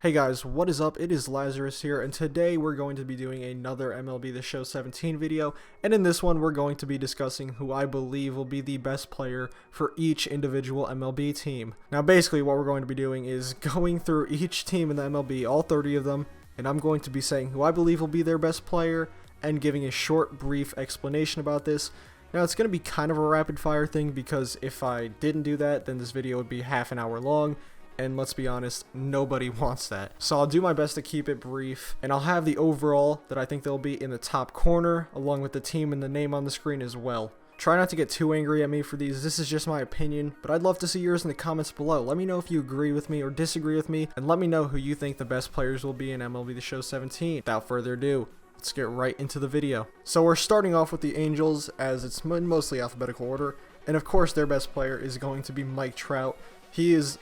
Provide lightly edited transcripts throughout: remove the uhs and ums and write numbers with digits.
Hey guys, what is up? It is Lazarus here, and today we're going to be doing another MLB The Show 17 video, and in this one we're going to be discussing who I believe will be the best player for each individual MLB team. Now basically what we're going to be doing is going through each team in the MLB, all 30 of them, and I'm going to be saying who I believe will be their best player, and giving a short, brief explanation about this. Now it's going to be kind of a rapid fire thing, because if I didn't do that, then this video would be half an hour long. And let's be honest, nobody wants that. So I'll do my best to keep it brief, and I'll have the overall that I think they'll be in the top corner, along with the team and the name on the screen as well. Try not to get too angry at me for these, this is just my opinion, but I'd love to see yours in the comments below. Let me know if you agree with me or disagree with me, and let me know who you think the best players will be in MLB The Show 17. Without further ado, let's get right into the video. So we're starting off with the Angels, as it's in mostly alphabetical order, and of course their best player is going to be Mike Trout. He is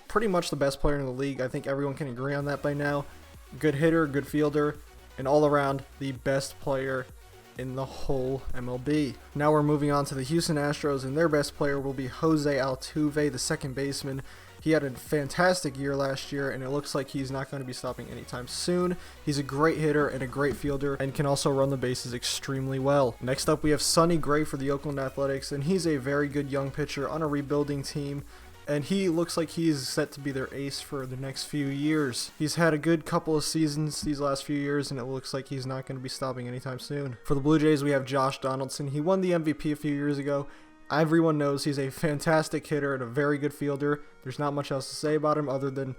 pretty much the best player in the league. I think everyone can agree on that by now. Good hitter, good fielder, and all around the best player in the whole MLB. Now we're moving on to the Houston Astros, and their best player will be Jose Altuve, the second baseman. He had a fantastic year last year, and it looks like he's not going to be stopping anytime soon. He's a great hitter and a great fielder, and can also run the bases extremely well. Next up, we have Sonny Gray for the Oakland Athletics, and he's a very good young pitcher on a rebuilding team. And he looks like he's set to be their ace for the next few years. He's had a good couple of seasons these last few years, and it looks like he's not going to be stopping anytime soon. For the Blue Jays, we have Josh Donaldson. He won the MVP a few years ago. Everyone knows he's a fantastic hitter and a very good fielder. There's not much else to say about him other than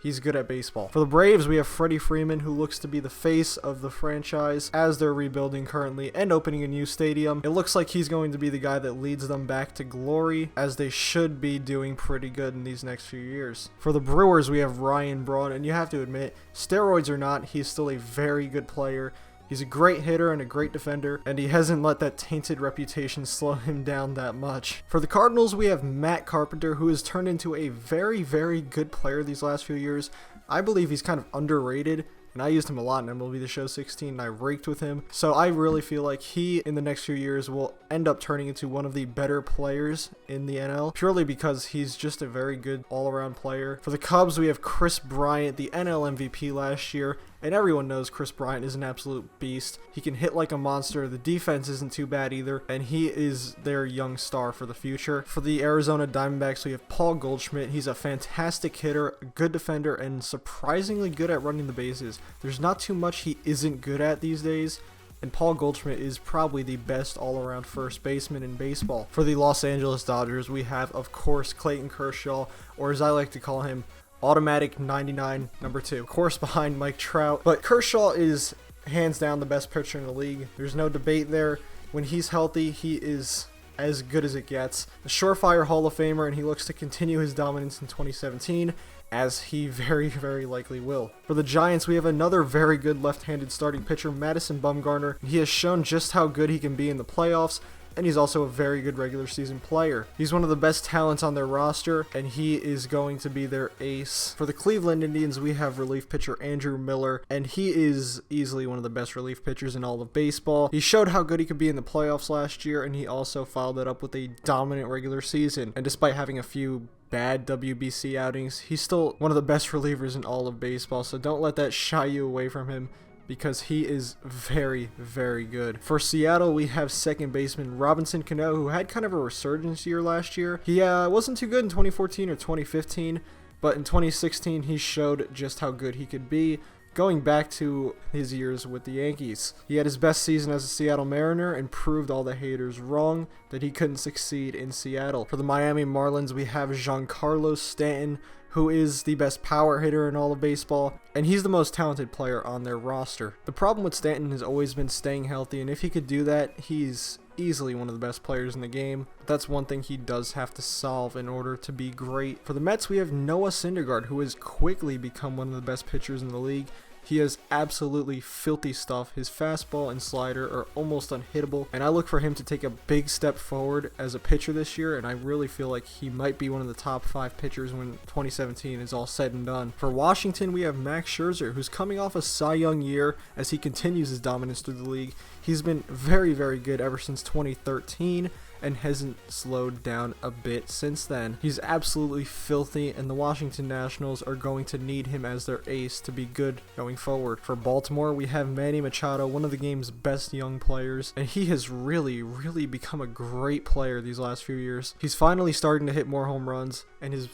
he's good at baseball. For the Braves, we have Freddie Freeman, who looks to be the face of the franchise as they're rebuilding currently and opening a new stadium. It looks like he's going to be the guy that leads them back to glory, as they should be doing pretty good in these next few years. For the Brewers, we have Ryan Braun, and you have to admit, steroids or not, he's still a very good player. He's a great hitter and a great defender, and he hasn't let that tainted reputation slow him down that much. For the Cardinals, we have Matt Carpenter, who has turned into a very, very good player these last few years. I believe he's kind of underrated, and I used him a lot in MLB The Show 16, and I raked with him. So I really feel like he, in the next few years, will end up turning into one of the better players in the NL, purely because he's just a very good all-around player. For the Cubs, we have Chris Bryant, the NL MVP last year, and everyone knows Chris Bryant is an absolute beast. He can hit like a monster, the defense isn't too bad either, and he is their young star for the future. For the Arizona Diamondbacks, we have Paul Goldschmidt. He's a fantastic hitter, a good defender, and surprisingly good at running the bases. There's not too much he isn't good at these days, and Paul Goldschmidt is probably the best all-around first baseman in baseball. For the Los Angeles Dodgers, we have, of course, Clayton Kershaw, or as I like to call him, Automatic 99 number 2. Of course, behind Mike Trout, but Kershaw is hands down the best pitcher in the league. There's no debate there. When he's healthy, he is as good as it gets. A surefire Hall of Famer, and he looks to continue his dominance in 2017, as he very, very likely will. For the Giants, we have another very good left-handed starting pitcher, Madison Bumgarner. He has shown just how good he can be in the playoffs, and he's also a very good regular season player. He's one of the best talents on their roster, and he is going to be their ace. For the Cleveland Indians, we have relief pitcher Andrew Miller, and he is easily one of the best relief pitchers in all of baseball. He showed how good he could be in the playoffs last year, and he also followed it up with a dominant regular season. And despite having a few bad WBC outings, he's still one of the best relievers in all of baseball, so don't let that shy you away from him, because he is very, very good. For Seattle, we have second baseman Robinson Cano, who had kind of a resurgence year last year. He wasn't too good in 2014 or 2015, but in 2016 he showed just how good he could be, going back to his years with the Yankees. He had his best season as a Seattle Mariner and proved all the haters wrong that he couldn't succeed in Seattle. For the Miami Marlins, we have Giancarlo Stanton, who is the best power hitter in all of baseball, and he's the most talented player on their roster. The problem with Stanton has always been staying healthy, and if he could do that, he's easily one of the best players in the game. But that's one thing he does have to solve in order to be great. For the Mets, we have Noah Syndergaard, who has quickly become one of the best pitchers in the league. He has absolutely filthy stuff. His fastball and slider are almost unhittable, and I look for him to take a big step forward as a pitcher this year, and I really feel like he might be one of the top 5 pitchers when 2017 is all said and done. For Washington, we have Max Scherzer, who's coming off a Cy Young year as he continues his dominance through the league. He's been very, very good ever since 2013, and hasn't slowed down a bit since then. He's absolutely filthy, and the Washington Nationals are going to need him as their ace to be good going forward. For Baltimore, we have Manny Machado, one of the game's best young players, and he has really become a great player these last few years. He's finally starting to hit more home runs, and his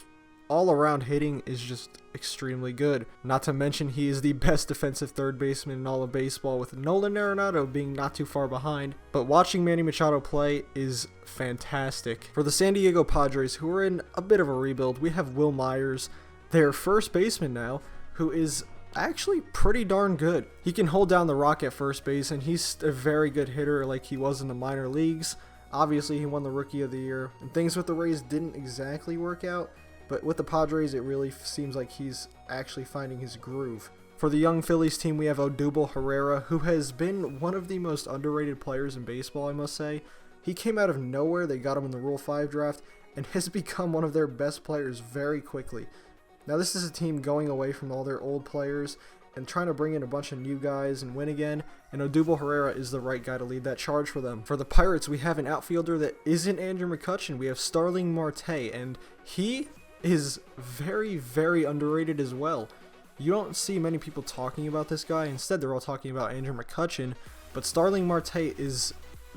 all-around hitting is just extremely good. Not to mention he is the best defensive third baseman in all of baseball, with Nolan Arenado being not too far behind. But watching Manny Machado play is fantastic. For the San Diego Padres, who are in a bit of a rebuild, we have Will Myers, their first baseman now, who is actually pretty darn good. He can hold down the rock at first base, and he's a very good hitter like he was in the minor leagues. Obviously, he won the Rookie of the Year, and things with the Rays didn't exactly work out. But with the Padres, it really seems like he's actually finding his groove. For the young Phillies team, we have Odubel Herrera, who has been one of the most underrated players in baseball, I must say. He came out of nowhere, they got him in the Rule 5 draft, and has become one of their best players very quickly. Now, this is a team going away from all their old players and trying to bring in a bunch of new guys and win again, and Odubel Herrera is the right guy to lead that charge for them. For the Pirates, we have an outfielder that isn't Andrew McCutchen. We have Starling Marte, and he is very underrated as well. You don't see many people talking about this guy. Instead, they're all talking about Andrew McCutchen, but Starling Marte is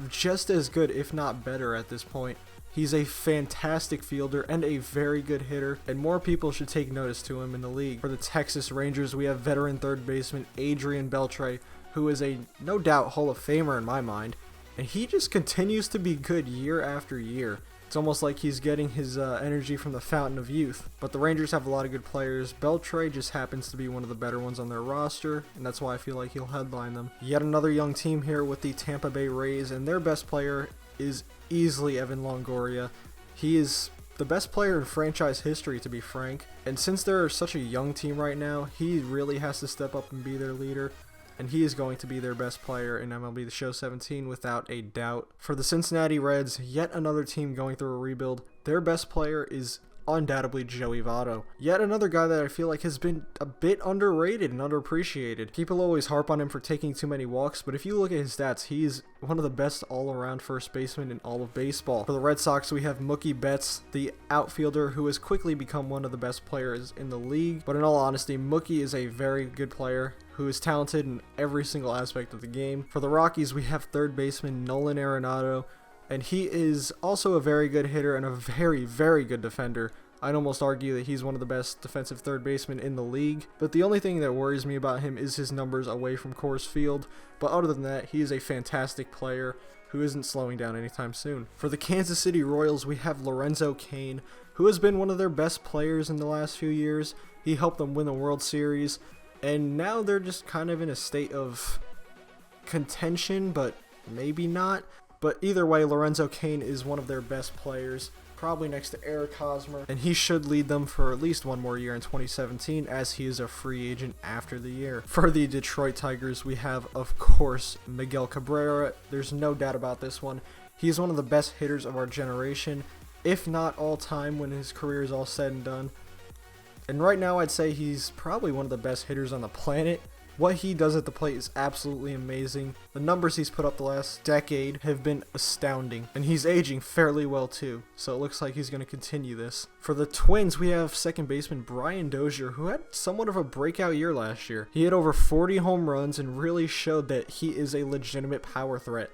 just as good, if not better, at this point. He's a fantastic fielder and a very good hitter, and more people should take notice to him in the league. For the Texas Rangers, we have veteran third baseman Adrian Beltre, who is a no doubt Hall of Famer in my mind, and he just continues to be good year after year. It's almost like he's getting his energy from the fountain of youth. But the Rangers have a lot of good players. Beltre just happens to be one of the better ones on their roster, and that's why I feel like he'll headline them. Yet another young team here with the Tampa Bay Rays, and their best player is easily Evan Longoria. He is the best player in franchise history, to be frank. And since they're such a young team right now, he really has to step up and be their leader. And he is going to be their best player in MLB The Show 17 without a doubt. For the Cincinnati Reds, yet another team going through a rebuild. Their best player is undoubtedly Joey Votto. Yet another guy that I feel like has been a bit underrated and underappreciated. People always harp on him for taking too many walks, but if you look at his stats, he's one of the best all-around first basemen in all of baseball. For the Red Sox, we have Mookie Betts, the outfielder who has quickly become one of the best players in the league. But in all honesty, Mookie is a very good player who is talented in every single aspect of the game. For the Rockies, we have third baseman Nolan Arenado, and he is also a very good hitter and a very good defender. I'd almost argue that he's one of the best defensive third basemen in the league, but the only thing that worries me about him is his numbers away from Coors Field. But other than that, he is a fantastic player who isn't slowing down anytime soon. For the Kansas City Royals, we have Lorenzo Cain, who has been one of their best players in the last few years. He helped them win the World Series, and now they're just kind of in a state of contention, but maybe not. But either way, Lorenzo Cain is one of their best players, probably next to Eric Hosmer, and he should lead them for at least one more year in 2017, as he is a free agent after the year. For the Detroit Tigers, we have, of course, Miguel Cabrera. There's no doubt about this one. He is one of the best hitters of our generation, if not all time when his career is all said and done. And right now, I'd say he's probably one of the best hitters on the planet. What he does at the plate is absolutely amazing. The numbers he's put up the last decade have been astounding, and he's aging fairly well too, so it looks like he's going to continue this. For the Twins, we have second baseman Brian Dozier, who had somewhat of a breakout year last year. He had over 40 home runs and really showed that he is a legitimate power threat.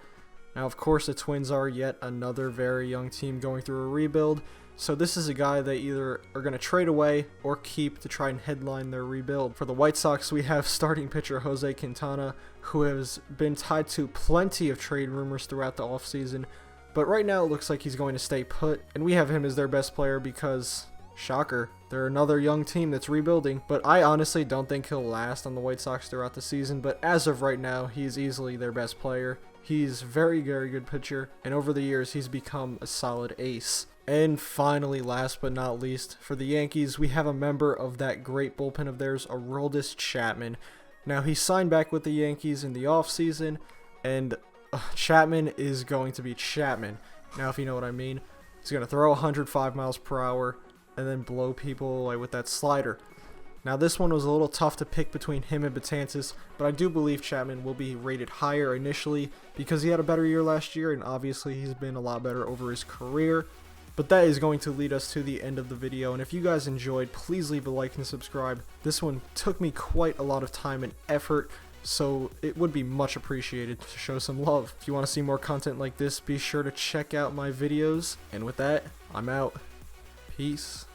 Now, of course, the Twins are yet another very young team going through a rebuild, so this is a guy they either are going to trade away or keep to try and headline their rebuild. For the White Sox, we have starting pitcher Jose Quintana, who has been tied to plenty of trade rumors throughout the offseason, but right now it looks like he's going to stay put, and we have him as their best player because, shocker, they're another young team that's rebuilding. But I honestly don't think he'll last on the White Sox throughout the season, but as of right now, he's easily their best player. He's very good pitcher, and over the years, he's become a solid ace. And finally, last but not least, for the Yankees, we have a member of that great bullpen of theirs, Aroldis Chapman. Now, he signed back with the Yankees in the offseason, and Chapman is going to be Chapman. Now, if you know what I mean, he's going to throw 105 miles per hour and then blow people away with that slider. Now this one was a little tough to pick between him and Betances, but I do believe Chapman will be rated higher initially because he had a better year last year, and obviously he's been a lot better over his career. But that is going to lead us to the end of the video, and if you guys enjoyed, please leave a like and subscribe. This one took me quite a lot of time and effort, so it would be much appreciated to show some love. If you want to see more content like this, be sure to check out my videos, and with that, I'm out. Peace.